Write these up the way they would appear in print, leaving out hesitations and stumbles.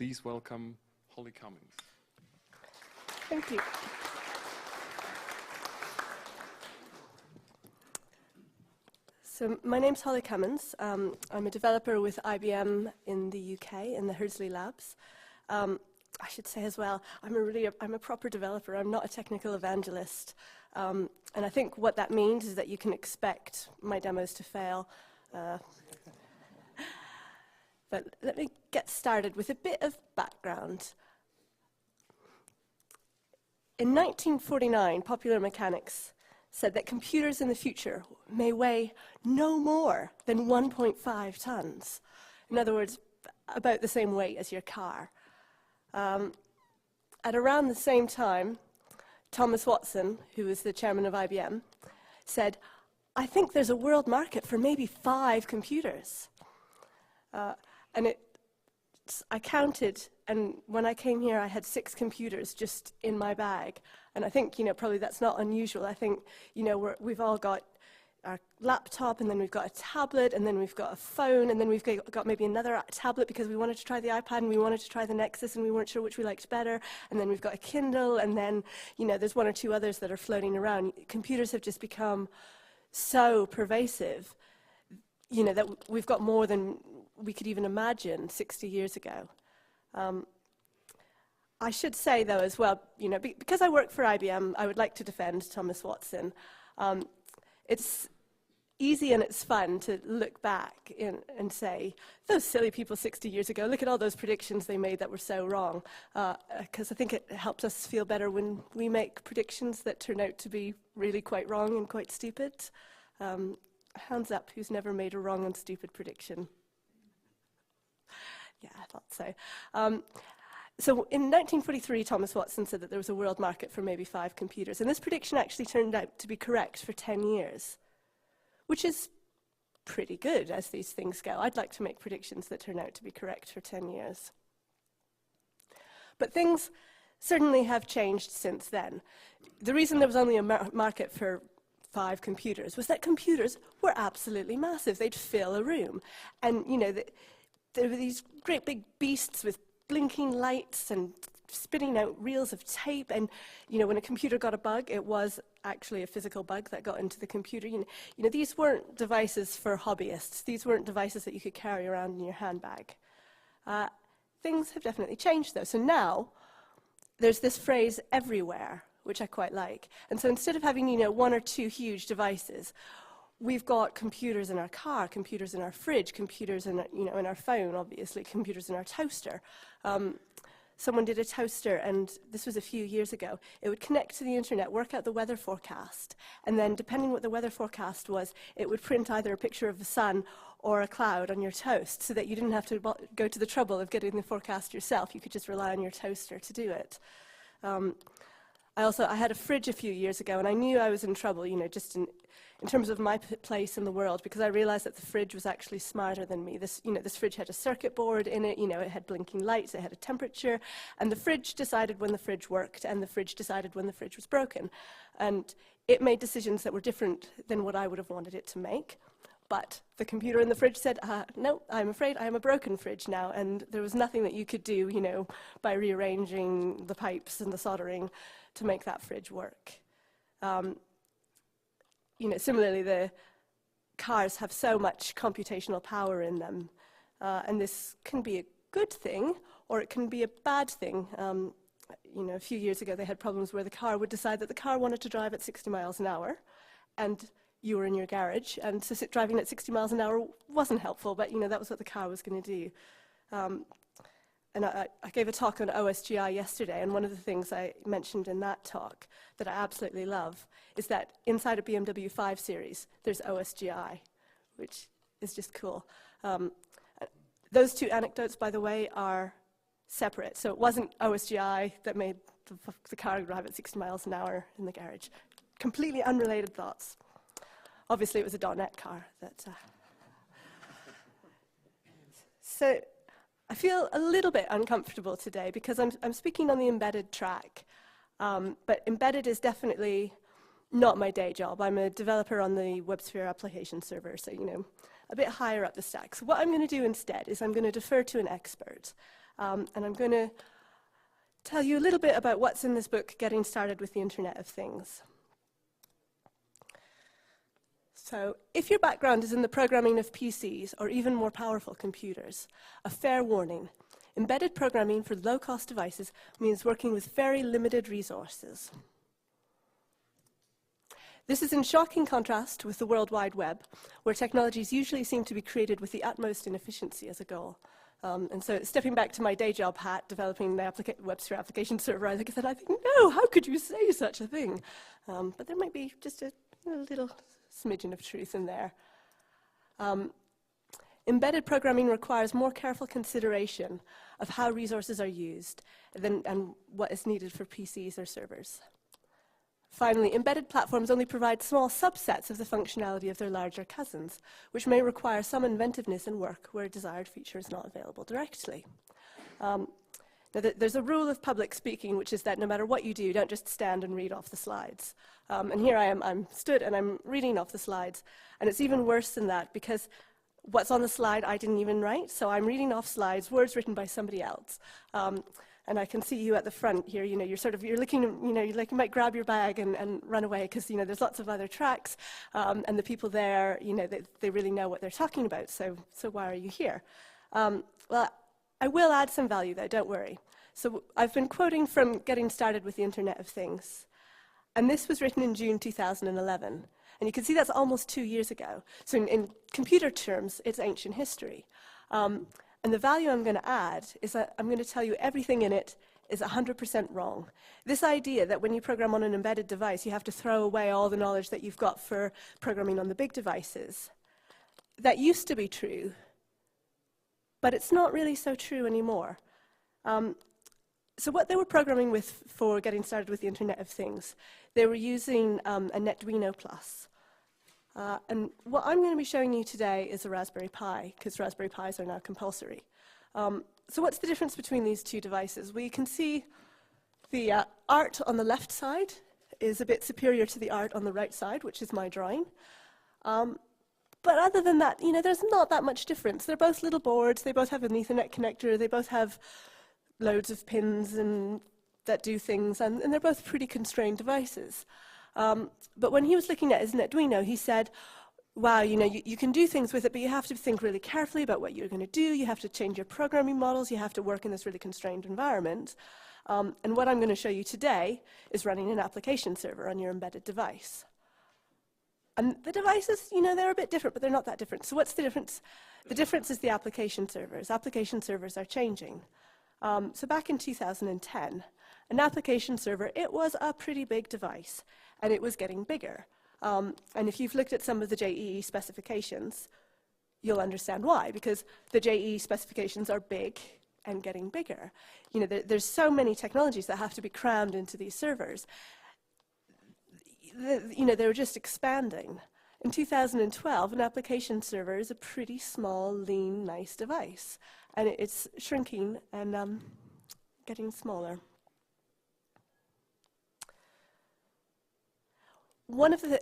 please welcome Holly Cummins. Thank you. So my name's Holly Cummins. I'm a developer with IBM in the UK in the Hursley Labs. I should say as well, I'm a proper developer. I'm not a technical evangelist. And I think what that means is that you can expect my demos to fail. But let me get started with a bit of background. In 1949, Popular Mechanics said that computers in the future may weigh no more than 1.5 tons. In other words, about the same weight as your car. At around the same time, Thomas Watson, who was the chairman of IBM, said, I think there's a world market for maybe 5 computers. And I counted, and when I came here, I had 6 computers just in my bag. And I think, probably that's not unusual. I think, we've all got our laptop, and then we've got a tablet, and then we've got a phone, and then we've got maybe another tablet because we wanted to try the iPad, and we wanted to try the Nexus, and we weren't sure which we liked better. And then we've got a Kindle, and then, there's 1 or 2 others that are floating around. Computers have just become so pervasive, that we've got more than we could even imagine 60 years ago. I should say, though, as well, because I work for IBM, I would like to defend Thomas Watson. It's easy and it's fun to look back and say, those silly people 60 years ago, look at all those predictions they made that were so wrong. Because I think it helps us feel better when we make predictions that turn out to be really quite wrong and quite stupid. Hands up, who's never made a wrong and stupid prediction? Yeah, I thought so. So in 1943, Thomas Watson said that there was a world market for maybe 5 computers. And this prediction actually turned out to be correct for 10 years, which is pretty good as these things go. I'd like to make predictions that turn out to be correct for 10 years. But things certainly have changed since then. The reason there was only a market for 5 computers was that computers were absolutely massive. They'd fill a room. And, there were these great big beasts with blinking lights and spitting out reels of tape. And, when a computer got a bug, it was actually a physical bug that got into the computer. These weren't devices for hobbyists. These weren't devices that you could carry around in your handbag. Things have definitely changed, though. So now, there's this phrase, everywhere, which I quite like. And so instead of having, 1 or 2 huge devices, we've got computers in our car, computers in our fridge, computers in, in our phone, obviously, computers in our toaster. Someone did a toaster, and this was a few years ago. It would connect to the internet, work out the weather forecast, and then, depending what the weather forecast was, it would print either a picture of the sun or a cloud on your toast, so that you didn't have to go to the trouble of getting the forecast yourself. You could just rely on your toaster to do it. I had a fridge a few years ago, and I knew I was in trouble, just in terms of my place in the world, because I realized that the fridge was actually smarter than me. This fridge had a circuit board in it, it had blinking lights, it had a temperature, and the fridge decided when the fridge worked, and the fridge decided when the fridge was broken. And it made decisions that were different than what I would have wanted it to make. But the computer in the fridge said, no, I'm afraid I am a broken fridge now, and there was nothing that you could do, by rearranging the pipes and the soldering to make that fridge work. Similarly, the cars have so much computational power in them, and this can be a good thing, or it can be a bad thing. A few years ago, they had problems where the car would decide that the car wanted to drive at 60 miles an hour, and you were in your garage, and so driving at 60 miles an hour wasn't helpful, but that was what the car was going to do. And I gave a talk on OSGI yesterday, and one of the things I mentioned in that talk that I absolutely love is that inside a BMW 5 Series, there's OSGI, which is just cool. Those 2 anecdotes, by the way, are separate. So it wasn't OSGI that made the car drive at 60 miles an hour in the garage. Completely unrelated thoughts. Obviously, it was a .NET car. So I feel a little bit uncomfortable today because I'm speaking on the embedded track. But embedded is definitely not my day job. I'm a developer on the WebSphere application server, so, a bit higher up the stack. So what I'm going to do instead is I'm going to defer to an expert. And I'm going to tell you a little bit about what's in this book, Getting Started with the Internet of Things. So, if your background is in the programming of PCs or even more powerful computers, a fair warning. Embedded programming for low-cost devices means working with very limited resources. This is in shocking contrast with the World Wide Web, where technologies usually seem to be created with the utmost inefficiency as a goal. And so stepping back to my day job hat, developing the Webster application server, I think, no, how could you say such a thing? But there might be just a little smidgen of truth in there. Embedded programming requires more careful consideration of how resources are used and what is needed for PCs or servers. Finally, embedded platforms only provide small subsets of the functionality of their larger cousins, which may require some inventiveness in work where a desired feature is not available directly. Now, there's a rule of public speaking, which is that no matter what you do, don't just stand and read off the slides. And here I am, I'm stood and I'm reading off the slides. And it's even worse than that, because what's on the slide I didn't even write, so I'm reading off slides, words written by somebody else. And I can see you at the front here, you're looking, you might grab your bag and run away, because, there's lots of other tracks, and the people there, they really know what they're talking about, so why are you here? Well, I will add some value, though, don't worry. So I've been quoting from Getting Started with the Internet of Things, and this was written in June 2011. And you can see that's almost 2 years ago. So in computer terms, it's ancient history. And the value I'm going to add is that I'm going to tell you everything in it is 100% wrong. This idea that when you program on an embedded device, you have to throw away all the knowledge that you've got for programming on the big devices, that used to be true, but it's not really so true anymore. So what they were programming with for Getting Started with the Internet of Things, they were using a Netduino Plus. And what I'm going to be showing you today is a Raspberry Pi, because Raspberry Pis are now compulsory. So what's the difference between these two devices? Well, you can see the art on the left side is a bit superior to the art on the right side, which is my drawing. But other than that, there's not that much difference. They're both little boards, they both have an Ethernet connector, they both have loads of pins that do things, and they're both pretty constrained devices. But when he was looking at his Netduino, he said, wow, you can do things with it, but you have to think really carefully about what you're going to do. You have to change your programming models. You have to work in this really constrained environment. And what I'm going to show you today is running an application server on your embedded device. And the devices, they're a bit different, but they're not that different. So what's the difference? The difference is the application servers. Application servers are changing. So back in 2010, an application server, it was a pretty big device, and it was getting bigger. And if you've looked at some of the JEE specifications, you'll understand why, because the JEE specifications are big and getting bigger. There's so many technologies that have to be crammed into these servers. They're just expanding. In 2012, an application server is a pretty small, lean, nice device. And it's shrinking and getting smaller. One of the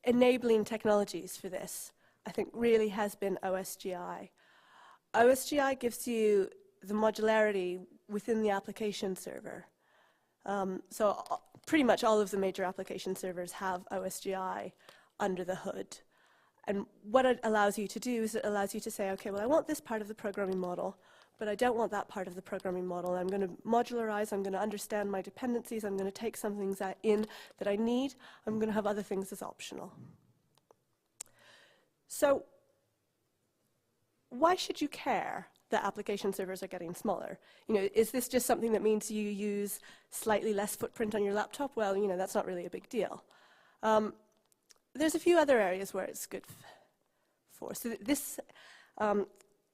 enabling technologies for this, I think, really has been OSGI. OSGI gives you the modularity within the application server. So pretty much all of the major application servers have OSGI under the hood. And what it allows you to do is it allows you to say, okay, well, I want this part of the programming model, but I don't want that part of the programming model. I'm going to modularize, I'm going to understand my dependencies, I'm going to take some things in that I need, I'm going to have other things as optional. So why should you care that application servers are getting smaller? Is this just something that means you use slightly less footprint on your laptop? Well, that's not really a big deal. There's a few other areas where it's good for. So this, I'm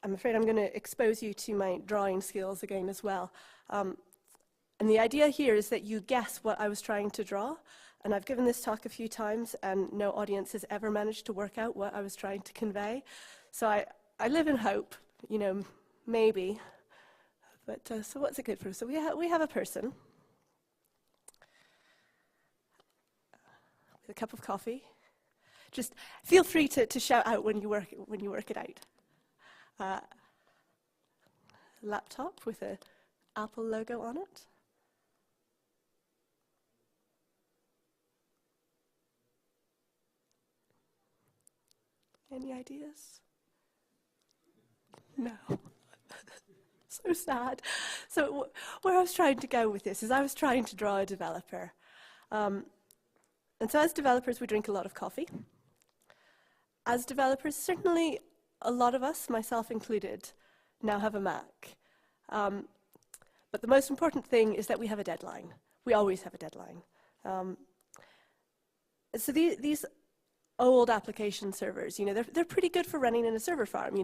afraid I'm going to expose you to my drawing skills again as well. And the idea here is that you guess what I was trying to draw. And I've given this talk a few times, and no audience has ever managed to work out what I was trying to convey. So I live in hope, maybe. But so what's it good for? So we have a person with a cup of coffee. Just feel free to shout out when you work it out. laptop with a Apple logo on it. Any ideas? No. So sad. So where I was trying to go with this is I was trying to draw a developer. And so as developers, we drink a lot of coffee. As developers, certainly a lot of us, myself included, now have a Mac. But the most important thing is that we have a deadline. We always have a deadline. So these old application servers, they're pretty good for running in a server farm.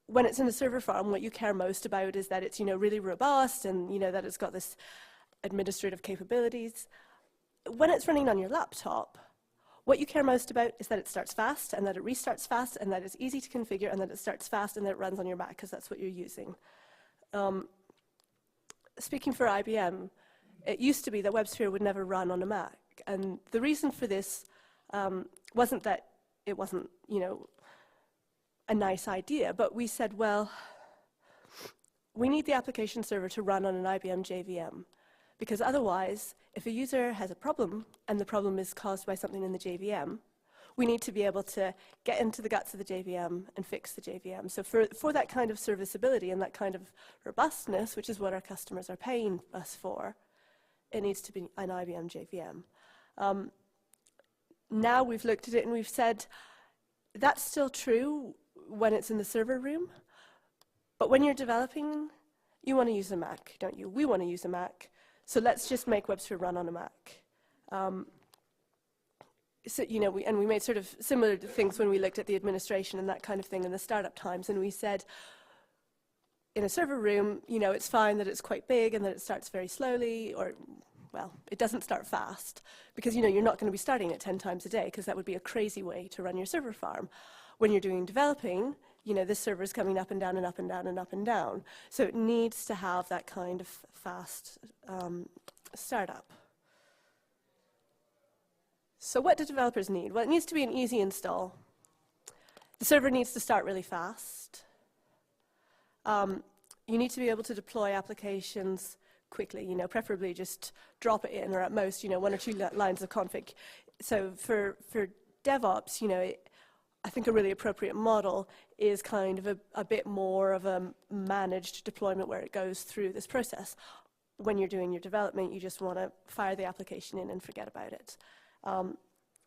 When it's in a server farm, what you care most about is that it's really robust and that it's got this administrative capabilities. When it's running on your laptop, what you care most about is that it starts fast and that it restarts fast and that it's easy to configure and that it starts fast and that it runs on your Mac because that's what you're using. Speaking for IBM, it used to be that WebSphere would never run on a Mac, and the reason for this wasn't that it wasn't, a nice idea, but we said, well, we need the application server to run on an IBM JVM, because otherwise, if a user has a problem, and the problem is caused by something in the JVM, we need to be able to get into the guts of the JVM and fix the JVM. So for that kind of serviceability and that kind of robustness, which is what our customers are paying us for, it needs to be an IBM JVM. Now we've looked at it and we've said, that's still true when it's in the server room, but when you're developing, you want to use a Mac, don't you? We want to use a Mac, so let's just make WebSphere run on a Mac. So, we made sort of similar things when we looked at the administration and that kind of thing in the startup times, and we said, in a server room, it's fine that it's quite big and that it starts very slowly, or, well, it doesn't start fast, because, you're not going to be starting it 10 times a day, because that would be a crazy way to run your server farm. When you're doing developing, this server's coming up and down and up and down and up and down. So it needs to have that kind of fast startup. So what do developers need? Well, it needs to be an easy install. The server needs to start really fast. You need to be able to deploy applications quickly, preferably just drop it in, or at most, 1 or 2 lines of config. So for DevOps, I think a really appropriate model is kind of a bit more of a managed deployment where it goes through this process. When you're doing your development, you just want to fire the application in and forget about it.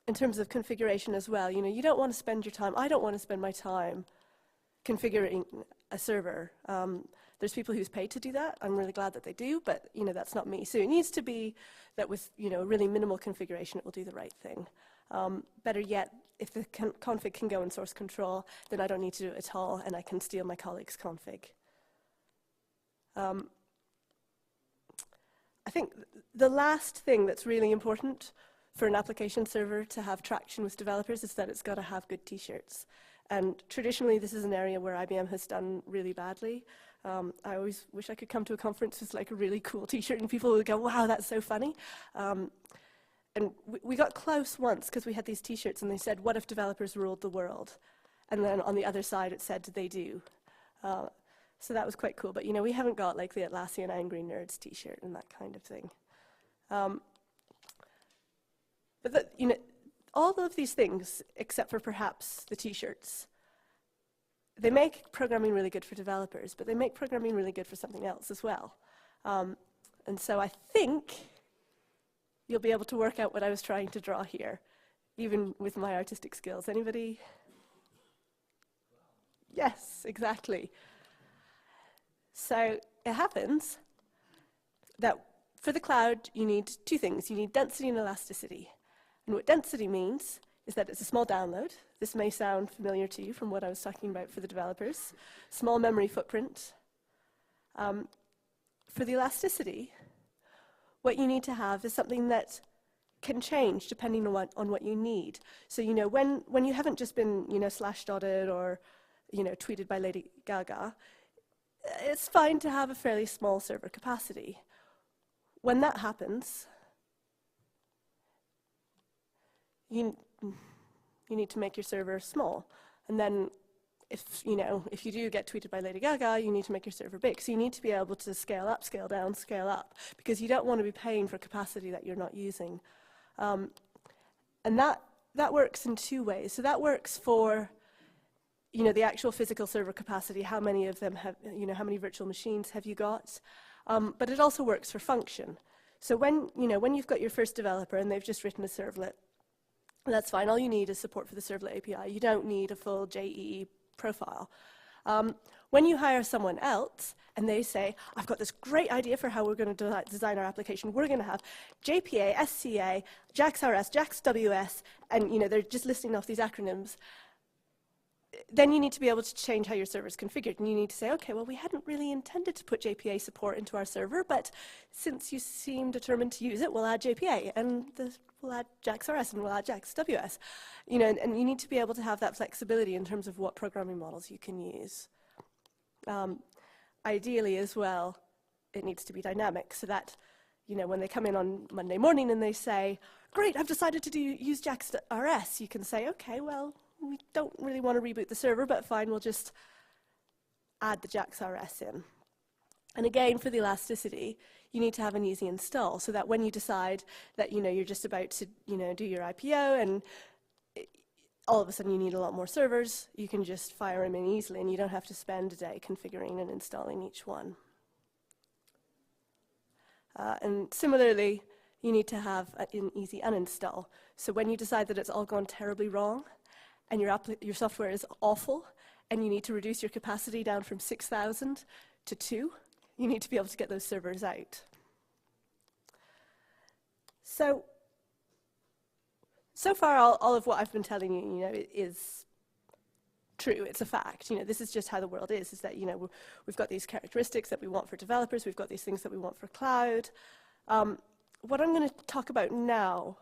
In terms of configuration as well, you don't want to spend your time, I don't want to spend my time configuring a server. There's people who's paid to do that. I'm really glad that they do, but that's not me. So it needs to be that with really minimal configuration, it will do the right thing. Better yet, if the config can go in source control, then I don't need to do it at all, and I can steal my colleague's config. I think the last thing that's really important for an application server to have traction with developers is that it's got to have good T-shirts. And traditionally, this is an area where IBM has done really badly. I always wish I could come to a conference with like a really cool T-shirt and people would go, wow, that's so funny. And we got close once because we had these T-shirts and they said, what if developers ruled the world? And then on the other side it said, they do. So that was quite cool. But we haven't got like the Atlassian Angry Nerds T-shirt and that kind of thing. But all of these things, except for perhaps the T-shirts, they make programming really good for developers, but they make programming really good for something else as well. And so I think you'll be able to work out what I was trying to draw here, even with my artistic skills. Anybody? Yes, exactly. So it happens that for the cloud, you need 2 things. You need density and elasticity. And what density means is that it's a small download. This may sound familiar to you from what I was talking about for the developers. Small memory footprint. For the elasticity, what you need to have is something that can change depending on what you need. So when you haven't just been slash-dotted or tweeted by Lady Gaga, it's fine to have a fairly small server capacity. When that happens, you need to make your server small. And then if you do get tweeted by Lady Gaga, you need to make your server big. So you need to be able to scale up, scale down, scale up, because you don't want to be paying for capacity that you're not using. And that works in two ways. So that works for the actual physical server capacity, how many of them have, how many virtual machines have you got? But it also works for function. So when you've got your first developer and they've just written a servlet, that's fine. All you need is support for the servlet API. You don't need a full JEE profile. When you hire someone else and they say, I've got this great idea for how we're going to design our application. We're going to have JPA, SCA, JAX-RS, JAX-WS, and they're just listing off these acronyms. Then you need to be able to change how your server is configured. And you need to say, okay, well, we hadn't really intended to put JPA support into our server, but since you seem determined to use it, we'll add JPA, and we'll add JAX-RS, and we'll add JAX-WS. And you need to be able to have that flexibility in terms of what programming models you can use. Ideally, as well, it needs to be dynamic, so that when they come in on Monday morning and they say, great, I've decided to use JAX-RS, you can say, okay, well, we don't really want to reboot the server, but fine, we'll just add the JAX-RS in. And again, for the elasticity, you need to have an easy install, so that when you decide that you're just about to do your IPO, and all of a sudden you need a lot more servers, you can just fire them in easily, and you don't have to spend a day configuring and installing each one. And similarly, you need to have an easy uninstall. So when you decide that it's all gone terribly wrong, and your software is awful, and you need to reduce your capacity down from 6,000 to 2, you need to be able to get those servers out. So far, all of what I've been telling you, is true. It's a fact. This is just how the world is that, we've got these characteristics that we want for developers. We've got these things that we want for cloud. What I'm going to talk about now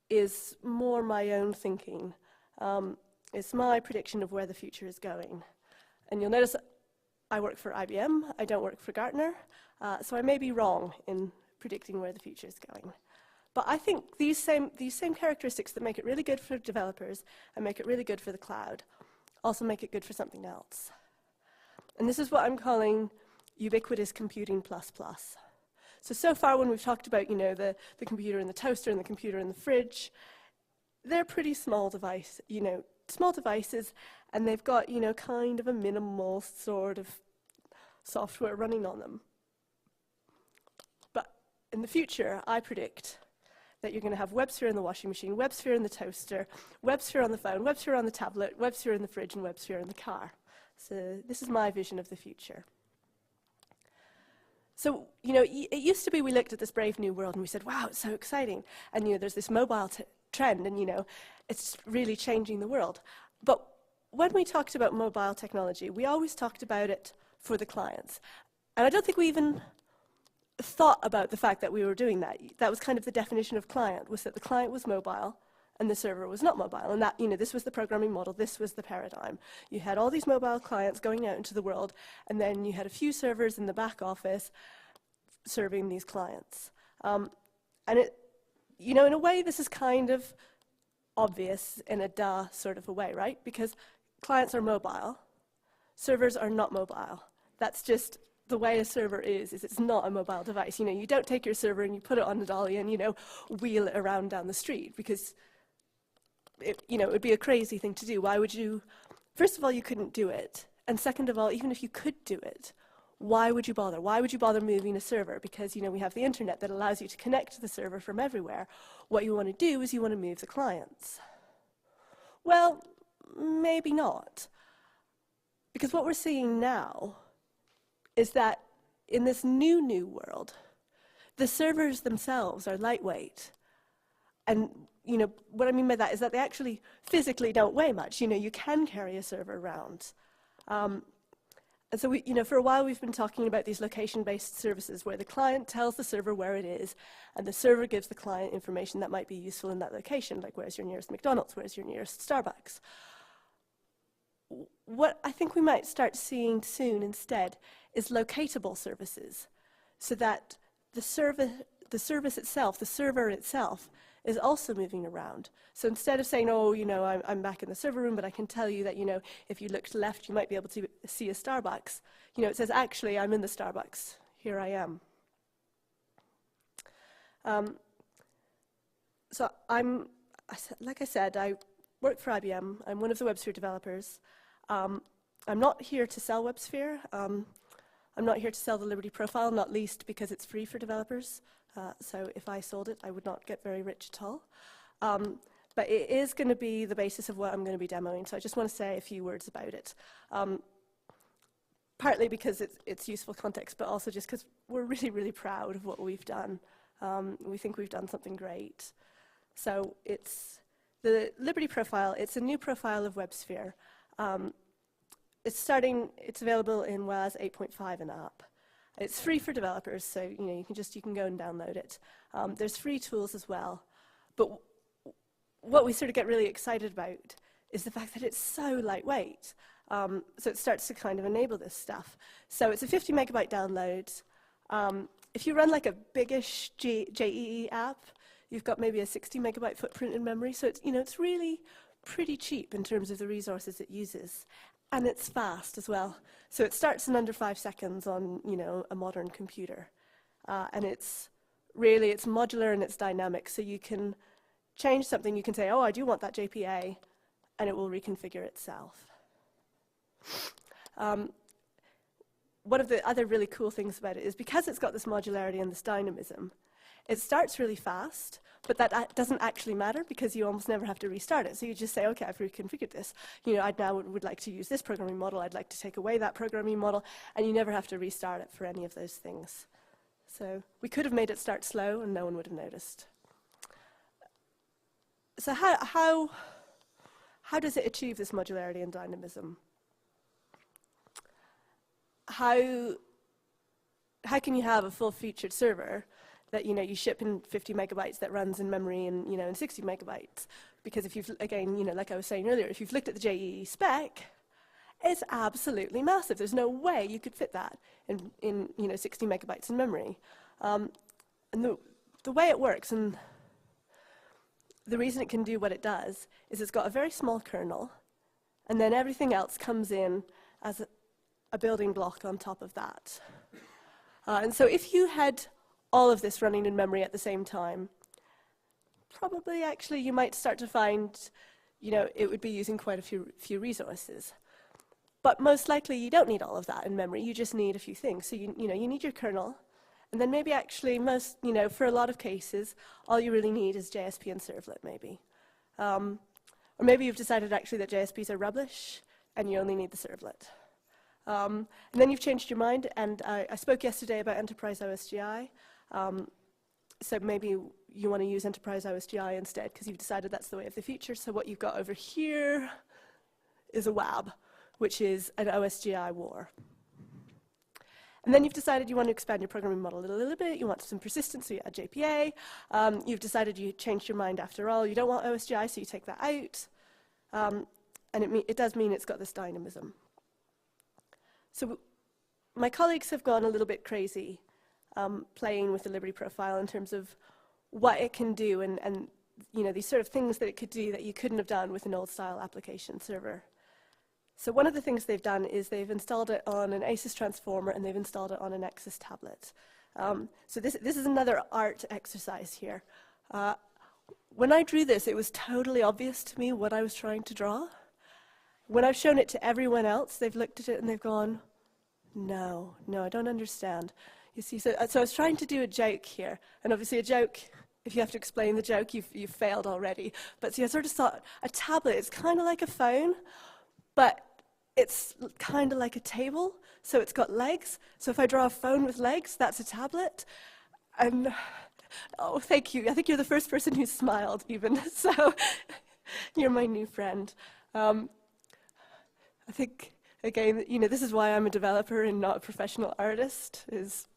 is more my own thinking. It's my prediction of where the future is going. And you'll notice I work for IBM. I don't work for Gartner. So I may be wrong in predicting where the future is going. But I think these same characteristics that make it really good for developers and make it really good for the cloud also make it good for something else. And this is what I'm calling Ubiquitous Computing plus plus. So far when we've talked about, the computer and the toaster and the computer and the fridge, they're pretty small devices, and they've got, kind of a minimal sort of software running on them. But in the future, I predict that you're going to have WebSphere in the washing machine, WebSphere in the toaster, WebSphere on the phone, WebSphere on the tablet, WebSphere in the fridge, and WebSphere in the car. So this is my vision of the future. So, it used to be we looked at this brave new world and we said, wow, it's so exciting. And, there's this mobile trend and, it's really changing the world. But when we talked about mobile technology, we always talked about it for the clients. And I don't think we even thought about the fact that we were doing that. That was kind of the definition of client, was that the client was mobile and the server was not mobile. And that, this was the programming model, this was the paradigm. You had all these mobile clients going out into the world, and then you had a few servers in the back office serving these clients. And it, in a way, this is kind of obvious in a duh sort of a way, right? Because clients are mobile, servers are not mobile. That's just the way a server is it's not a mobile device. You don't take your server and you put it on the dolly and, wheel it around down the street, because it would be a crazy thing to do. Why would you? First of all, you couldn't do it. And second of all, even if you could do it, why would you bother? Why would you bother moving a server? Because, we have the internet that allows you to connect to the server from everywhere. What you want to do is you want to move the clients. Well, maybe not. Because what we're seeing now is that in this new world, the servers themselves are lightweight. And, what I mean by that is that they actually physically don't weigh much. You can carry a server around. And so, for a while we've been talking about these location-based services where the client tells the server where it is, and the server gives the client information that might be useful in that location, like where's your nearest McDonald's, where's your nearest Starbucks. What I think we might start seeing soon instead is locatable services, so that the service itself, the server itself, is also moving around. So instead of saying, oh, I'm back in the server room, but I can tell you that, if you looked left, you might be able to see a Starbucks. It says, actually, I'm in the Starbucks. Here I am. So like I said, I work for IBM. I'm one of the WebSphere developers. I'm not here to sell WebSphere. I'm not here to sell the Liberty profile, not least because it's free for developers. So if I sold it, I would not get very rich at all. But it is going to be the basis of what I'm going to be demoing, so I just want to say a few words about it. Partly because it's useful context, but also just because we're really, really proud of what we've done. We think we've done something great. So it's the Liberty profile. It's a new profile of WebSphere. It's available in WAS 8.5 and up. It's free for developers, so you can go and download it. There's free tools as well. But what we sort of get really excited about is the fact that it's so lightweight. So it starts to kind of enable this stuff. So it's a 50 megabyte download. If you run like a biggish JEE app, you've got maybe a 60 megabyte footprint in memory. So it's really pretty cheap in terms of the resources it uses. And it's fast as well. So it starts in under 5 seconds on, a modern computer. And it's modular and it's dynamic. So you can change something. You can say, oh, I do want that JPA, and it will reconfigure itself. One of the other really cool things about it is because it's got this modularity and this dynamism, it starts really fast, but that doesn't actually matter because you almost never have to restart it. So you just say, okay, I've reconfigured this. I now would like to use this programming model. I'd like to take away that programming model, and you never have to restart it for any of those things. So we could have made it start slow, and no one would have noticed. So how does it achieve this modularity and dynamism? How can you have a full-featured server that you ship in 50 megabytes that runs in memory and in 60 megabytes? Because if you've like I was saying earlier, if you've looked at the JEE spec, it's absolutely massive. There's no way you could fit that in 60 megabytes in memory. And the way it works and the reason it can do what it does is it's got a very small kernel, and then everything else comes in as a building block on top of that. And so if you had all of this running in memory at the same time, probably actually you might start to find, it would be using quite a few resources. But most likely you don't need all of that in memory. You just need a few things. So you need your kernel, and then maybe actually for a lot of cases, all you really need is JSP and servlet maybe. Or maybe you've decided actually that JSPs are rubbish, and you only need the servlet. And then you've changed your mind, and I spoke yesterday about Enterprise OSGI. So maybe you want to use Enterprise OSGI instead because you've decided that's the way of the future. So what you've got over here is a WAB, which is an OSGI war. And then you've decided you want to expand your programming model a little bit. You want some persistence, so you add JPA. You've decided you changed your mind after all. You don't want OSGI, so you take that out. And it does mean it's got this dynamism. So my colleagues have gone a little bit crazy playing with the Liberty profile in terms of what it can do and these sort of things that it could do that you couldn't have done with an old-style application server. So one of the things they've done is they've installed it on an ASUS transformer, and they've installed it on a Nexus tablet. So this is another art exercise here. When I drew this, it was totally obvious to me what I was trying to draw. When I've shown it to everyone else, they've looked at it and they've gone, no, I don't understand. You see, so I was trying to do a joke here, and obviously a joke, if you have to explain the joke, you've failed already. But see, I sort of thought a tablet is kind of like a phone, but it's kind of like a table, so it's got legs. So if I draw a phone with legs, that's a tablet. And, oh, thank you. I think you're the first person who smiled even, so you're my new friend. I think, again, this is why I'm a developer and not a professional artist, is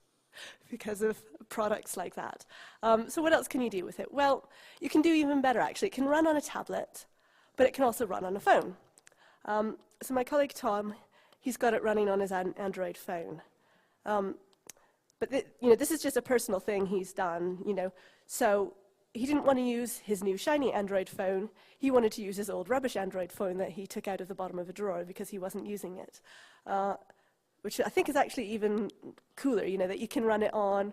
because of products like that. So what else can you do with it? Well, you can do even better, actually. It can run on a tablet, but it can also run on a phone. So my colleague Tom, he's got it running on his Android phone. But this is just a personal thing he's done, So he didn't want to use his new shiny Android phone. He wanted to use his old rubbish Android phone that he took out of the bottom of a drawer because he wasn't using it, which I think is actually even cooler, you know, that you can run it on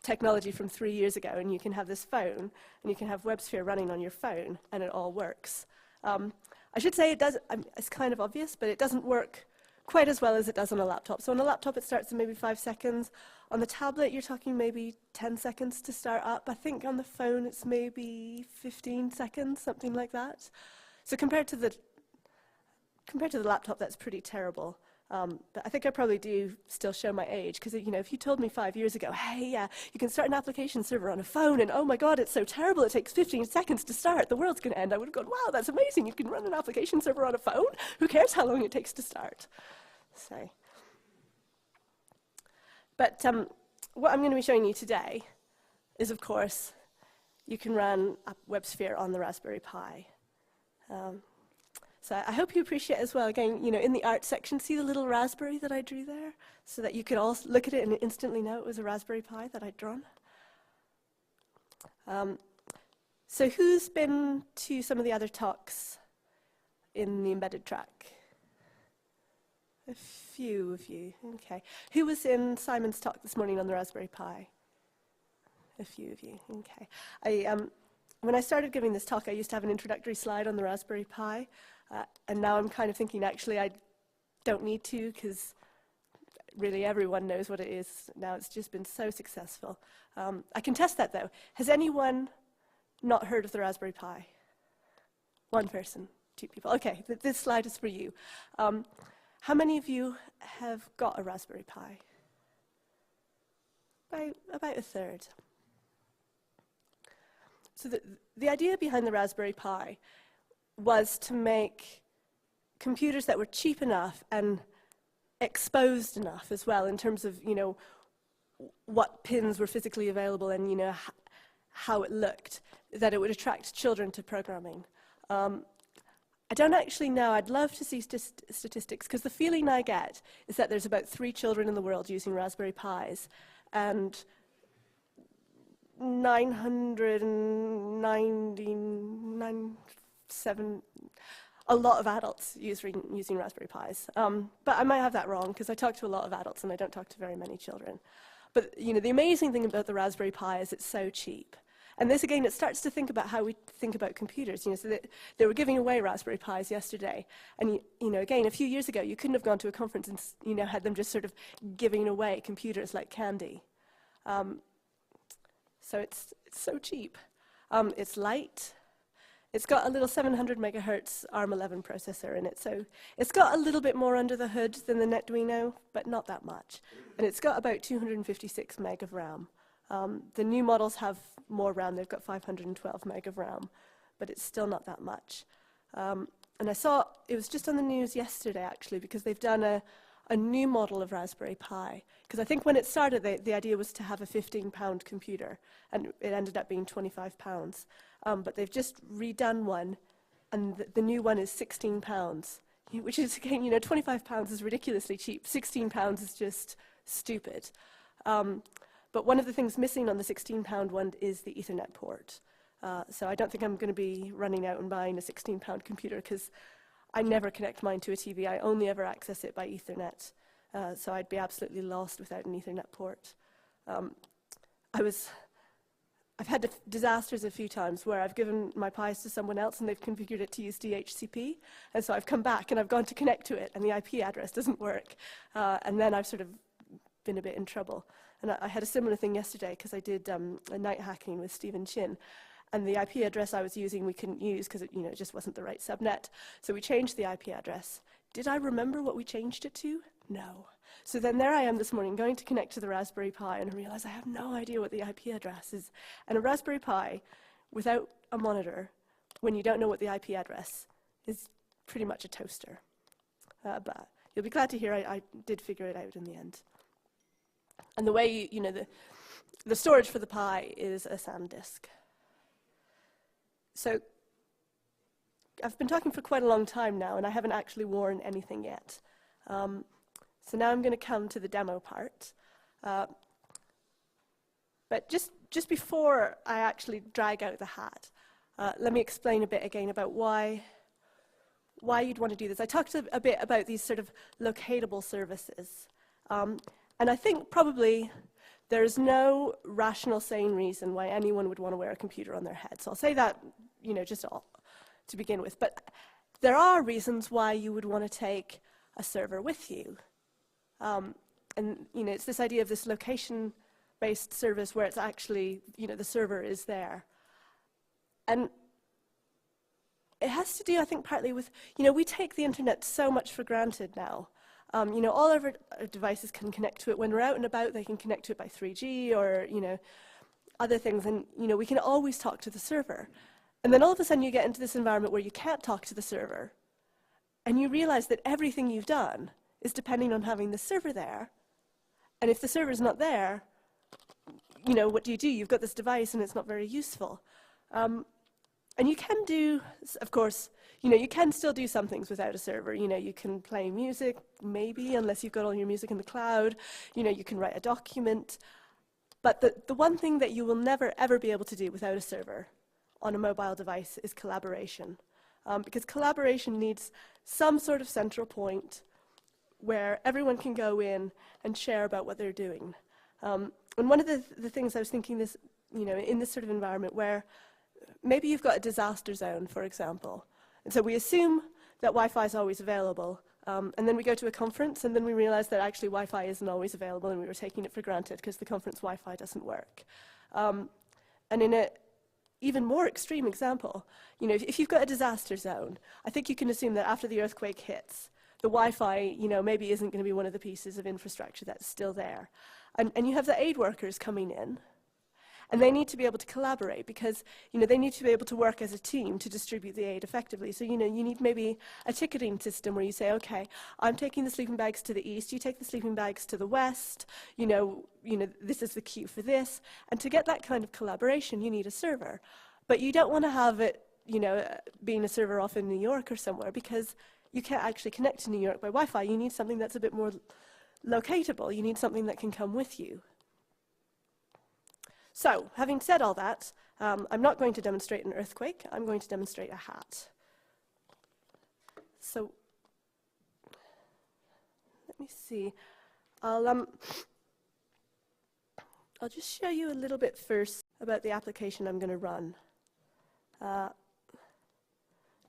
technology from 3 years ago, and you can have this phone, and you can have WebSphere running on your phone, and it all works. I should say it does, it's kind of obvious, but it doesn't work quite as well as it does on a laptop. So on a laptop, it starts in maybe 5 seconds. On the tablet, you're talking maybe 10 seconds to start up. I think on the phone, it's maybe 15 seconds, something like that. So compared to the laptop, that's pretty terrible. But I think I probably do still show my age, because you know, if you told me 5 years ago, hey, you can start an application server on a phone, and oh my God, it's so terrible, it takes 15 seconds to start, the world's going to end, I would have gone, wow, that's amazing, you can run an application server on a phone? Who cares how long it takes to start? So. But what I'm going to be showing you today is, of course, you can run WebSphere on the Raspberry Pi. So I hope you appreciate as well, again, you know, in the art section, see the little raspberry that I drew there? So that you could all look at it and instantly know it was a Raspberry Pi that I'd drawn. So who's been to some of the other talks in the embedded track? A few of you, okay. Who was in Simon's talk this morning on the Raspberry Pi? A few of you, okay. When I started giving this talk, I used to have an introductory slide on the Raspberry Pi, and now I'm kind of thinking, actually, I don't need to, because really everyone knows what it is now. It's just been so successful. I can test that, though. Has anyone not heard of the Raspberry Pi? One person, 2 people. Okay, this slide is for you. How many of you have got a Raspberry Pi? About a third. So the idea behind the Raspberry Pi was to make computers that were cheap enough and exposed enough as well, in terms of, you know, what pins were physically available and, you know, how it looked, that it would attract children to programming. I don't actually know. I'd love to see statistics, because the feeling I get is that there's about 3 children in the world using Raspberry Pis, and 997, a lot of adults using Raspberry Pis. But I might have that wrong, because I talk to a lot of adults and I don't talk to very many children. But you know, the amazing thing about the Raspberry Pi is it's so cheap. And this, again, it starts to think about how we think about computers. You know, so they were giving away Raspberry Pis yesterday. And, you know, again, a few years ago, you couldn't have gone to a conference and, you know, had them just sort of giving away computers like candy. So it's so cheap. It's light. It's got a little 700 megahertz ARM11 processor in it. So it's got a little bit more under the hood than the Netduino, but not that much. And it's got about 256 meg of RAM. The new models have more RAM. They've got 512 meg of RAM, but it's still not that much. And I saw, it was just on the news yesterday, actually, because they've done a new model of Raspberry Pi. Because I think when it started, the idea was to have a 15-pound computer, and it ended up being 25 pounds. But they've just redone one, and the new one is 16 pounds, which is, again, you know, 25 pounds is ridiculously cheap. 16 pounds is just stupid. But one of the things missing on the 16-pound one is the Ethernet port. So I don't think I'm going to be running out and buying a 16-pound computer, because I never connect mine to a TV. I only ever access it by Ethernet. So I'd be absolutely lost without an Ethernet port. I've had disasters a few times where I've given my Pis to someone else and they've configured it to use DHCP. And so I've come back and I've gone to connect to it and the IP address doesn't work. And then I've sort of been a bit in trouble. And I had a similar thing yesterday, because I did a night hacking with Stephen Chin. And the IP address I was using we couldn't use because it just wasn't the right subnet. So we changed the IP address. Did I remember what we changed it to? No. So then there I am this morning going to connect to the Raspberry Pi, and I realize I have no idea what the IP address is. And a Raspberry Pi without a monitor, when you don't know what the IP address is, pretty much a toaster. But you'll be glad to hear I did figure it out in the end. And the way, the storage for the Pi is a SanDisk. So I've been talking for quite a long time now, and I haven't actually worn anything yet. So now I'm going to come to the demo part. But just just before I actually drag out the hat, let me explain a bit again about why you'd want to do this. I talked a bit about these sort of locatable services. And I think probably there's no rational, sane reason why anyone would want to wear a computer on their head. So I'll say that, just to begin with. But there are reasons why you would want to take a server with you. And, it's this idea of this location-based service where it's actually, the server is there. And it has to do, I think, partly with, we take the internet so much for granted now. All of our devices can connect to it. When we're out and about, they can connect to it by 3G or, other things. And, we can always talk to the server. And then all of a sudden you get into this environment where you can't talk to the server. And you realize that everything you've done is depending on having the server there. And if the server's not there, what do? You've got this device and it's not very useful. And you can do, of course, you can still do some things without a server. You can play music, maybe, unless you've got all your music in the cloud. You can write a document. But the one thing that you will never, ever be able to do without a server on a mobile device is collaboration. Because collaboration needs some sort of central point where everyone can go in and share about what they're doing. And one of the things I was thinking this, in this sort of environment where maybe you've got a disaster zone, for example. And so we assume that Wi-Fi is always available. And then we go to a conference, and then we realize that actually Wi-Fi isn't always available, and we were taking it for granted because the conference Wi-Fi doesn't work. And in an even more extreme example, if you've got a disaster zone, I think you can assume that after the earthquake hits, the Wi-Fi, maybe isn't going to be one of the pieces of infrastructure that's still there. And you have the aid workers coming in, and they need to be able to collaborate because, they need to be able to work as a team to distribute the aid effectively. So, you need maybe a ticketing system where you say, okay, I'm taking the sleeping bags to the east, you take the sleeping bags to the west, this is the queue for this. And to get that kind of collaboration, you need a server. But you don't want to have it, being a server off in New York or somewhere because you can't actually connect to New York by Wi-Fi. You need something that's a bit more locatable. You need something that can come with you. So, having said all that, I'm not going to demonstrate an earthquake. I'm going to demonstrate a hat. So, let me see. I'll just show you a little bit first about the application I'm going to run,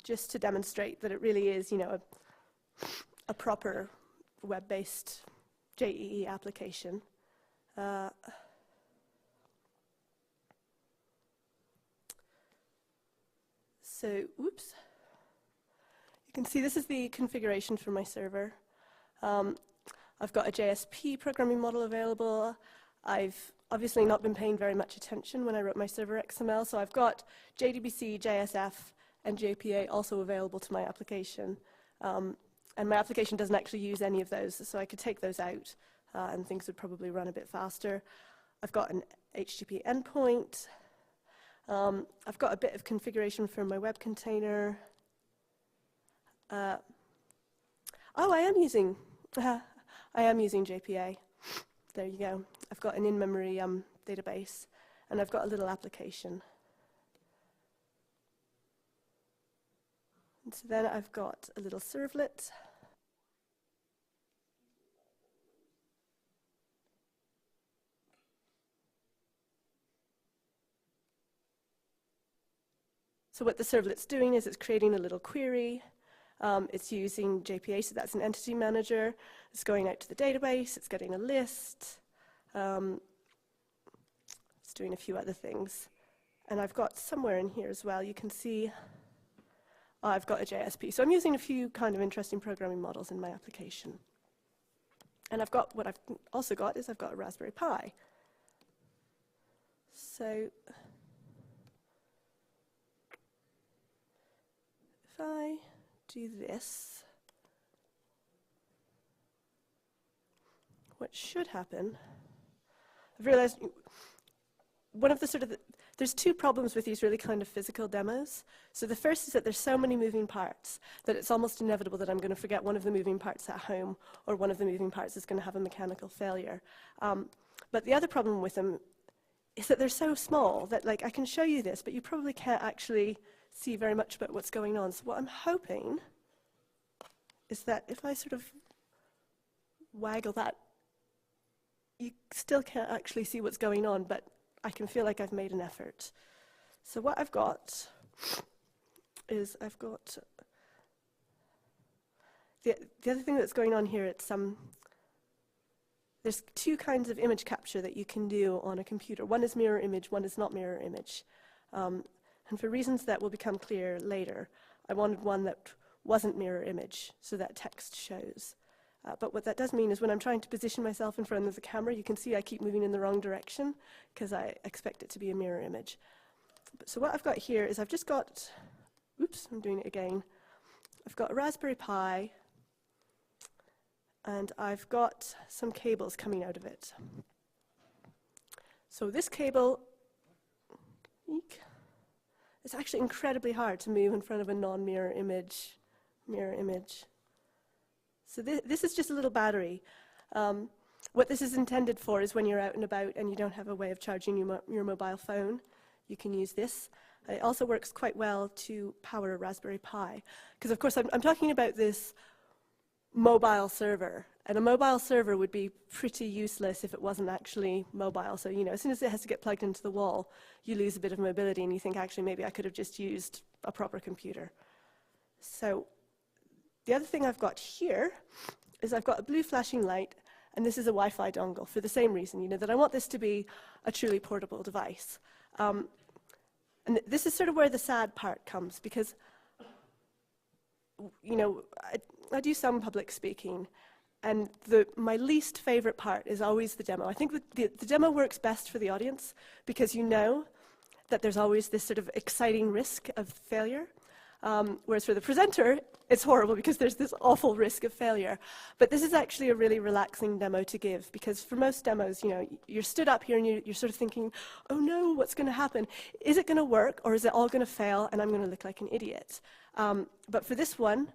just to demonstrate that it really is, a proper web-based JEE application. So, oops. You can see this is the configuration for my server. I've got a JSP programming model available. I've obviously not been paying very much attention when I wrote my server XML, so I've got JDBC, JSF, and JPA also available to my application. And my application doesn't actually use any of those, so I could take those out, and things would probably run a bit faster. I've got an HTTP endpoint. I've got a bit of configuration for my web container. I am using JPA. There you go. I've got an in-memory database, and I've got a little application. And so then I've got a little servlet. So what the servlet's doing is it's creating a little query. It's using JPA, so that's an entity manager. It's going out to the database. It's getting a list. It's doing a few other things. And I've got somewhere in here as well, you can see I've got a JSP. So I'm using a few kind of interesting programming models in my application. And what I've also got is I've got a Raspberry Pi. So if I do this, what should happen, I've realized one of the there's two problems with these really kind of physical demos. So the first is that there's so many moving parts that it's almost inevitable that I'm going to forget one of the moving parts at home, or one of the moving parts is going to have a mechanical failure. But the other problem with them is that they're so small that like I can show you this, but you probably can't actually see very much about what's going on. So what I'm hoping is that if I sort of waggle that, you still can't actually see what's going on, but I can feel like I've made an effort. So what I've got is the other thing that's going on here, it's there's two kinds of image capture that you can do on a computer. One is mirror image, one is not mirror image. And for reasons that will become clear later, I wanted one that wasn't mirror image, so that text shows. But what that does mean is when I'm trying to position myself in front of the camera, you can see I keep moving in the wrong direction because I expect it to be a mirror image. So what I've got here is I've just got, oops, I'm doing it again. I've got a Raspberry Pi, and I've got some cables coming out of it. So this cable, it's actually incredibly hard to move in front of a non-mirror image, mirror image. So this is just a little battery. What this is intended for is when you're out and about and you don't have a way of charging your mobile phone, you can use this. It also works quite well to power a Raspberry Pi. Because of course I'm talking about this mobile server, and a mobile server would be pretty useless if it wasn't actually mobile. So, you know, as soon as it has to get plugged into the wall, you lose a bit of mobility and you think, actually, maybe I could have just used a proper computer. So the other thing I've got here is I've got a blue flashing light, and this is a Wi-Fi dongle for the same reason, you know, that I want this to be a truly portable device. And this is sort of where the sad part comes, because, you know, I do some public speaking, and my least favorite part is always the demo. I think the demo works best for the audience because you know that there's always this sort of exciting risk of failure, whereas for the presenter, it's horrible because there's this awful risk of failure. But this is actually a really relaxing demo to give, because for most demos, you know, you're stood up here and you're sort of thinking, oh no, what's going to happen? Is it going to work, or is it all going to fail and I'm going to look like an idiot? But for this one,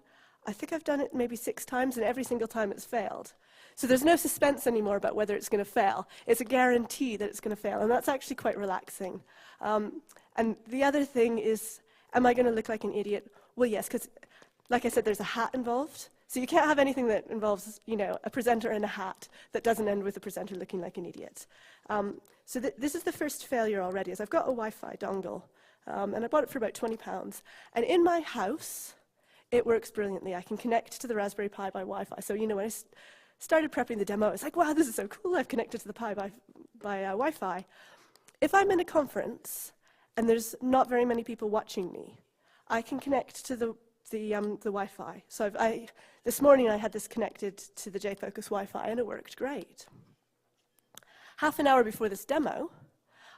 I think I've done it maybe 6 times, and every single time it's failed. So there's no suspense anymore about whether it's going to fail. It's a guarantee that it's going to fail, and that's actually quite relaxing. And the other thing is, am I going to look like an idiot? Well, yes, because, like I said, there's a hat involved. So you can't have anything that involves, you know, a presenter in a hat that doesn't end with the presenter looking like an idiot. So this is the first failure already, is I've got a Wi-Fi dongle, and I bought it for about £20. And in my house, it works brilliantly. I can connect to the Raspberry Pi by Wi-Fi. So, you know, when I started prepping the demo, I was like, wow, this is so cool. I've connected to the Pi by Wi-Fi. If I'm in a conference and there's not very many people watching me, I can connect to the Wi-Fi. So this morning I had this connected to the JFocus Wi-Fi, and it worked great. Half an hour before this demo,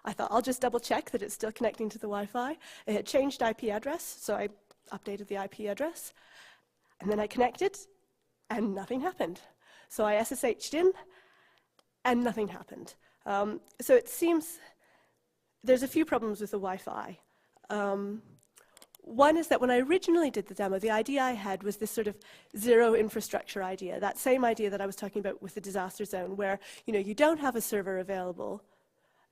I thought I'll just double check that it's still connecting to the Wi-Fi. It had changed IP address, so I updated the IP address, and then I connected, and nothing happened. So I SSH'd in, and nothing happened. So it seems there's a few problems with the Wi-Fi. One is that when I originally did the demo, the idea I had was this sort of zero infrastructure idea, that same idea that I was talking about with the disaster zone, where, you know, you don't have a server available,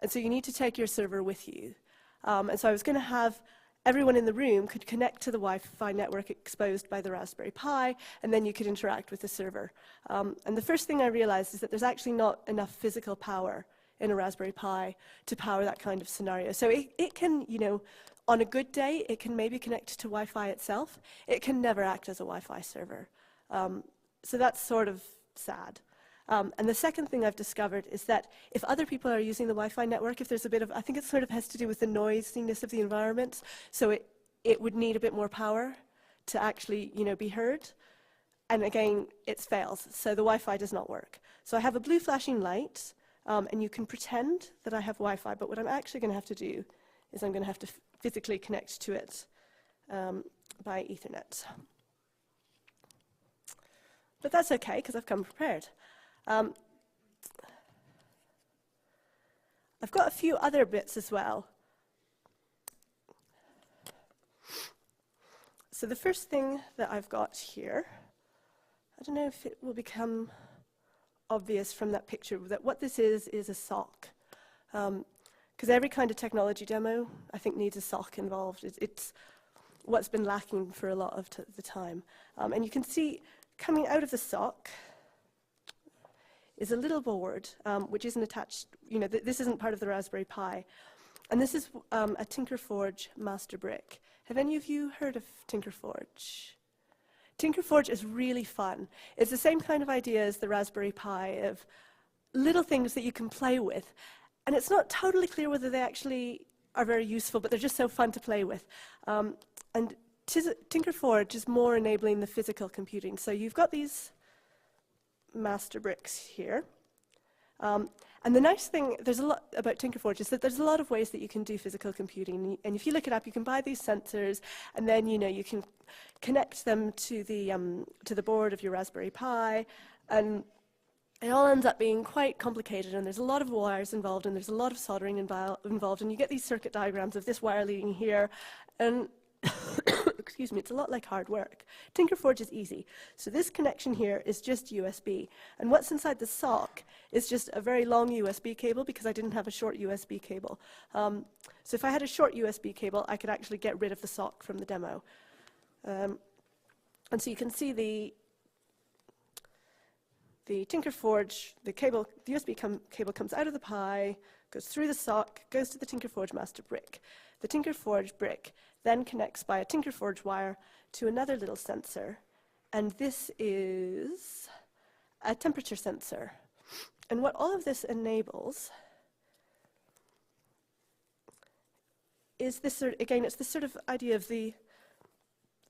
and so you need to take your server with you. And so I was going to have everyone in the room could connect to the Wi-Fi network exposed by the Raspberry Pi, and then you could interact with the server. And the first thing I realized is that there's actually not enough physical power in a Raspberry Pi to power that kind of scenario. So it can, you know, on a good day, it can maybe connect to Wi-Fi itself. It can never act as a Wi-Fi server. So that's sort of sad. And the second thing I've discovered is that if other people are using the Wi-Fi network, if there's a bit of, I think it sort of has to do with the noisiness of the environment, so it would need a bit more power to actually, you know, be heard. And again, it fails, so the Wi-Fi does not work. So I have a blue flashing light, and you can pretend that I have Wi-Fi, but what I'm actually going to have to do is I'm going to have to physically connect to it by Ethernet. But that's okay, because I've come prepared. I've got a few other bits as well. So the first thing that I've got here, I don't know if it will become obvious from that picture, that what this is a sock. because every kind of technology demo, I think, needs a SOC involved. It's what's been lacking for a lot of the time. And you can see coming out of the SOC is a little board, which isn't attached, this isn't part of the Raspberry Pi. And this is a Tinkerforge master brick. Have any of you heard of Tinkerforge? Tinkerforge is really fun. It's the same kind of idea as the Raspberry Pi of little things that you can play with. And it's not totally clear whether they actually are very useful, but they're just so fun to play with. And Tinkerforge is more enabling the physical computing. So you've got these master bricks here. And the nice thing, there's a lot about Tinkerforge, is that there's a lot of ways that you can do physical computing. And if you look it up, you can buy these sensors, and then you can connect them to the board of your Raspberry Pi, and it all ends up being quite complicated. And there's a lot of wires involved, and there's a lot of soldering involved, and you get these circuit diagrams of this wire leading here, and excuse me, it's a lot like hard work. Tinkerforge is easy. So this connection here is just USB. And what's inside the SOC is just a very long USB cable, because I didn't have a short USB cable. So if I had a short USB cable, I could actually get rid of the SOC from the demo. And so you can see the Tinkerforge, the USB cable comes out of the Pi, goes through the SOC, goes to the Tinkerforge master brick. The Tinkerforge brick then connects by a Tinkerforge wire to another little sensor, and this is a temperature sensor. And what all of this enables is this it's this sort of idea of the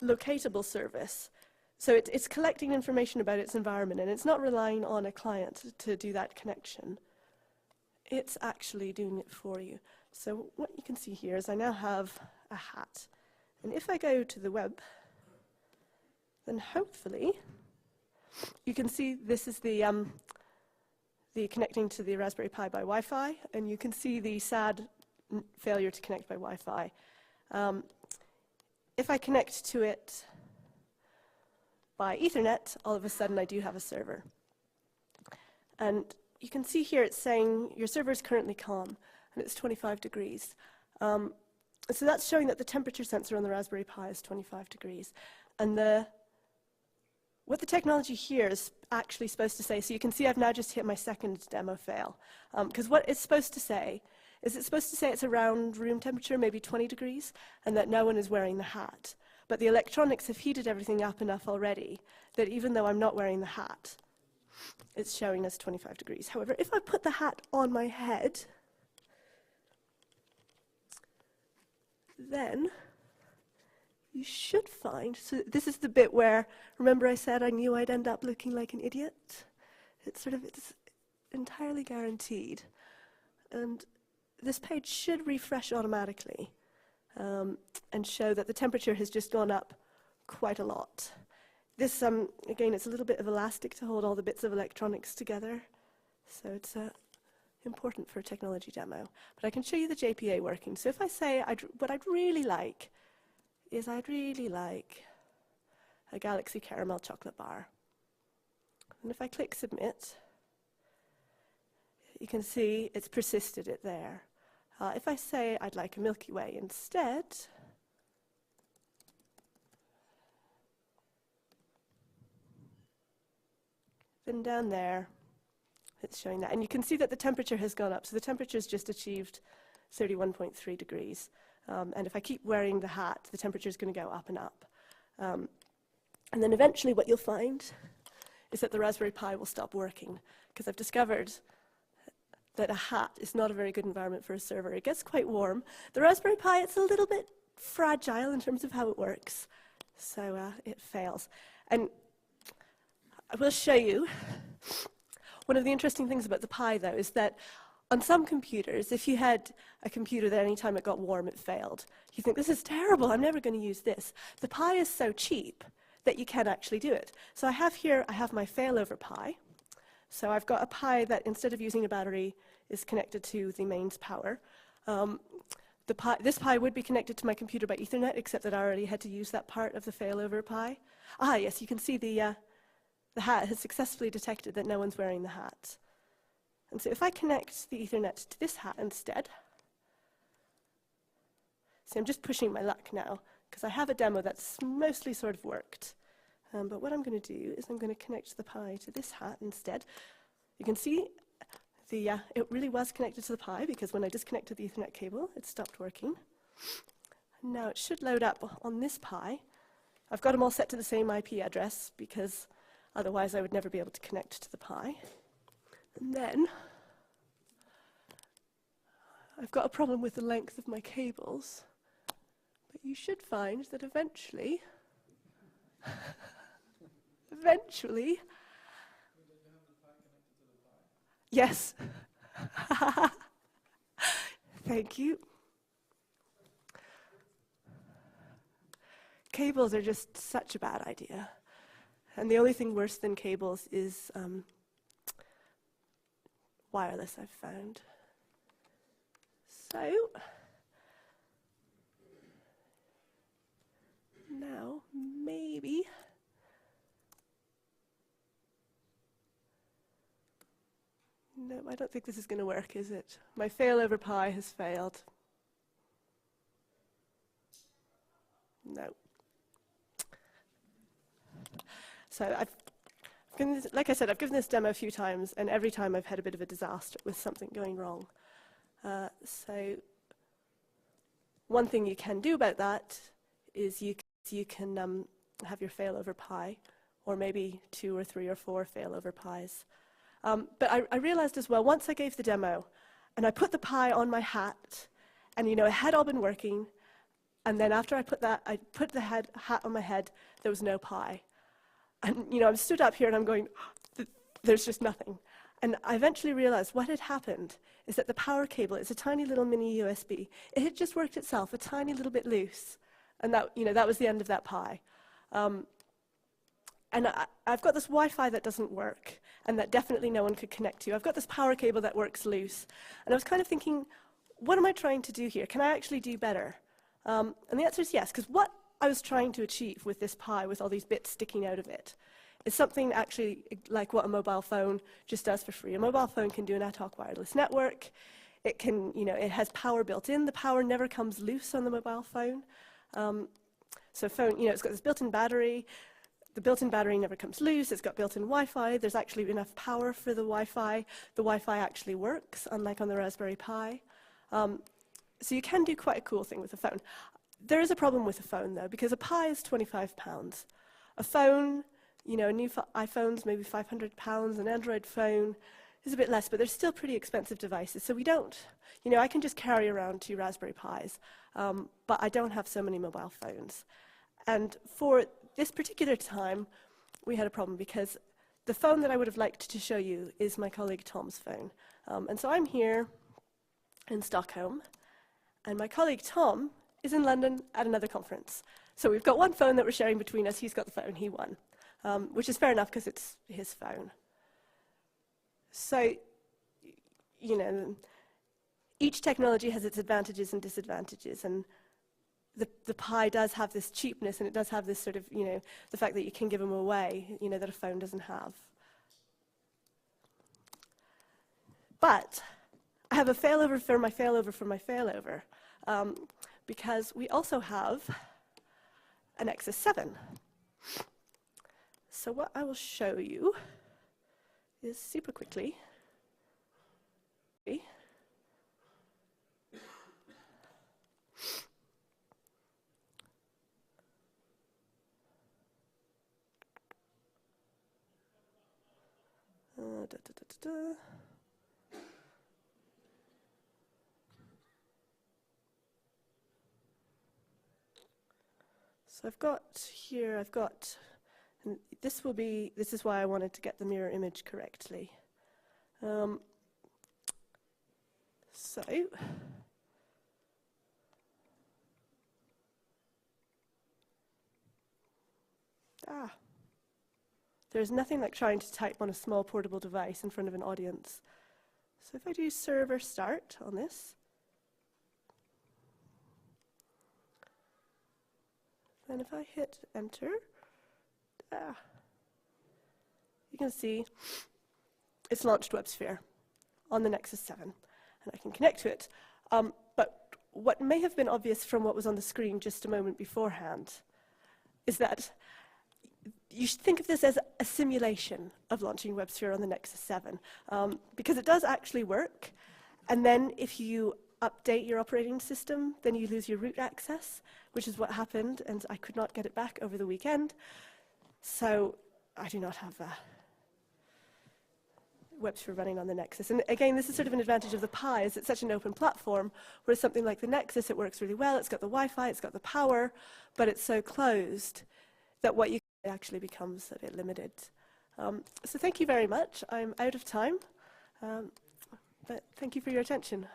locatable service. So it's collecting information about its environment, and it's not relying on a client to do that connection. It's actually doing it for you. So what you can see here is I now have a hat. And if I go to the web, then hopefully you can see this is the connecting to the Raspberry Pi by Wi-Fi, and you can see the sad failure to connect by Wi-Fi. If I connect to it by Ethernet, all of a sudden I do have a server. And you can see here it's saying your server is currently calm, and it's 25 degrees. So that's showing that the temperature sensor on the Raspberry Pi is 25 degrees. And what the technology here is actually supposed to say, so you can see I've now just hit my second demo fail. Because what it's supposed to say is it's supposed to say it's around room temperature, maybe 20 degrees, and that no one is wearing the hat. But the electronics have heated everything up enough already that even though I'm not wearing the hat, it's showing us 25 degrees. However, if I put the hat on my head, then you should find, so this is the bit where, remember I said I knew I'd end up looking like an idiot? It's entirely guaranteed. And this page should refresh automatically and show that the temperature has just gone up quite a lot. This, again, it's a little bit of elastic to hold all the bits of electronics together, so it's important for a technology demo. But I can show you the JPA working. So if I say what I'd really like is I'd really like a Galaxy Caramel chocolate bar. And if I click submit, you can see it's persisted it there. If I say I'd like a Milky Way instead, then down there, it's showing that. And you can see that the temperature has gone up. So the temperature has just achieved 31.3 degrees. And if I keep wearing the hat, the temperature is going to go up and up. And then eventually what you'll find is that the Raspberry Pi will stop working, because I've discovered that a hat is not a very good environment for a server. It gets quite warm. The Raspberry Pi, it's a little bit fragile in terms of how it works. So it fails. And I will show you. One of the interesting things about the Pi, though, is that on some computers, if you had a computer that any time it got warm, it failed, you think, this is terrible, I'm never going to use this. The Pi is so cheap that you can actually do it. So I have my failover Pi. So I've got a Pi that, instead of using a battery, is connected to the mains power. This Pi would be connected to my computer by Ethernet, except that I already had to use that part of the failover Pi. Ah, yes, you can see the hat has successfully detected that no one's wearing the hat. And so if I connect the Ethernet to this hat instead, See, I'm just pushing my luck now, because I have a demo that's mostly sort of worked. But what I'm going to do is I'm going to connect the Pi to this hat instead. You can see it really was connected to the Pi, because when I disconnected the Ethernet cable, it stopped working. Now it should load up on this Pi. I've got them all set to the same IP address, because otherwise I would never be able to connect to the Pi. And then I've got a problem with the length of my cables, but you should find that eventually, yes. Thank you. Cables are just such a bad idea. And the only thing worse than cables is wireless, I've found. So, now maybe no, I don't think this is going to work, is it? My failover Pi has failed. No. So like I said, I've given this demo a few times, and every time I've had a bit of a disaster with something going wrong. So one thing you can do about that is you can have your failover Pi, or maybe 2 or 3 or 4 failover Pis. But I realized as well, once I gave the demo, and I put the Pi on my hat, and it had all been working, and then after I put the hat on my head, there was no Pi. And I'm stood up here and I'm going, there's just nothing. And I eventually realized what had happened is that the power cable, it's a tiny little mini USB, it had just worked itself a tiny little bit loose. And that was the end of that Pi. And I've got this Wi-Fi that doesn't work, and that definitely no one could connect to. I've got this power cable that works loose. And I was kind of thinking, what am I trying to do here? Can I actually do better? And the answer is yes, because what I was trying to achieve with this Pi, with all these bits sticking out of it, is something actually like what a mobile phone just does for free. A mobile phone can do an ad hoc wireless network. It can, it has power built in. The power never comes loose on the mobile phone. So phone, it's got this built-in battery. The built-in battery never comes loose. It's got built-in Wi-Fi. There's actually enough power for the Wi-Fi. The Wi-Fi actually works, unlike on the Raspberry Pi. So you can do quite a cool thing with a phone. There is a problem with a phone, though, because a Pi is £25. A phone, a new iPhone's maybe £500. An Android phone is a bit less, but they're still pretty expensive devices. So we don't, I can just carry around 2 Raspberry Pis, but I don't have so many mobile phones. And for this particular time, we had a problem because the phone that I would have liked to show you is my colleague Tom's phone. And so I'm here in Stockholm, and my colleague Tom is in London at another conference. So we've got one phone that we're sharing between us. He's got the phone, he won, which is fair enough because it's his phone. So, each technology has its advantages and disadvantages, and the Pi does have this cheapness, and it does have this sort of, the fact that you can give them away, that a phone doesn't have. But I have a failover for my failover for my failover, because we also have a Nexus 7. So what I will show you is super quickly. So I've got, and this is why I wanted to get the mirror image correctly. There's nothing like trying to type on a small portable device in front of an audience. So if I do server start on this, and if I hit enter, you can see it's launched WebSphere on the Nexus 7, and I can connect to it. But what may have been obvious from what was on the screen just a moment beforehand is that you should think of this as a simulation of launching WebSphere on the Nexus 7, because it does actually work. And then if you update your operating system, then you lose your root access, which is what happened, and I could not get it back over the weekend. So I do not have WebSphere running on the Nexus. And again, this is sort of an advantage of the Pi, is it's such an open platform, whereas something like the Nexus, it works really well, it's got the Wi-Fi, it's got the power, but it's so closed that what you can actually becomes a bit limited. So thank you very much. I'm out of time, but thank you for your attention.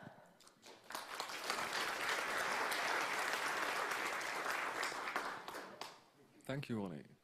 Thank you, Ollie.